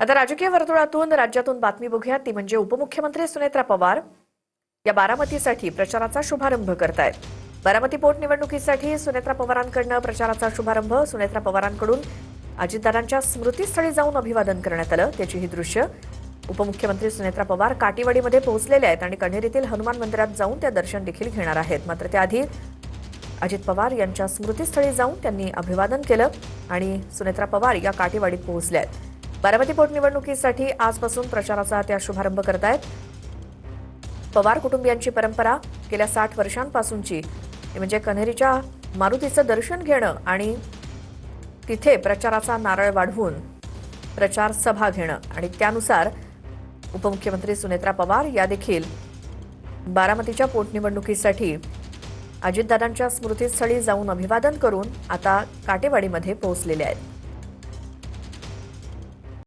आता राजकीय वर्तुळातून राज्यातून बातमी बघूयात, ती म्हणजे उपमुख्यमंत्री सुनेत्रा पवार या बारामतीसाठी प्रचाराचा शुभारंभ करतायत. बारामती पोटनिवडणुकीसाठी सुनेत्रा पवारांकडून प्रचाराचा शुभारंभ. सुनेत्रा पवारांकडून अजितदादांच्या स्मृतीस्थळी जाऊन अभिवादन करण्यात आलं. त्याची ही दृश्य. उपमुख्यमंत्री सुनेत्रा पवार काटेवाडीमध्ये पोहोचलेले आहेत आणि कण्हेरीतील हनुमान मंदिरात जाऊन त्या दर्शन देखील घेणार आहेत. मात्र त्याआधी अजित पवार यांच्या स्मृतीस्थळी जाऊन त्यांनी अभिवादन केलं आणि सुनेत्रा पवार या काटेवाडीत पोहोचल्या आहेत. बारामती पोटनिवडणुकीसाठी आजपासून प्रचाराचा त्या शुभारंभ करतायत. पवार कुटुंबियांची परंपरा गेल्या 60 वर्षांपासूनची म्हणजे कण्हेरीच्या मारुतीचं दर्शन घेणं आणि तिथे प्रचाराचा नारळ वाढवून प्रचार सभा घेणं आणि त्यानुसार उपमुख्यमंत्री सुनेत्रा पवार या देखील बारामतीच्या पोटनिवडणुकीसाठी अजितदादांच्या स्मृतीस्थळी जाऊन अभिवादन करून आता काटेवाडीमध्ये पोहोचलेले आहेत.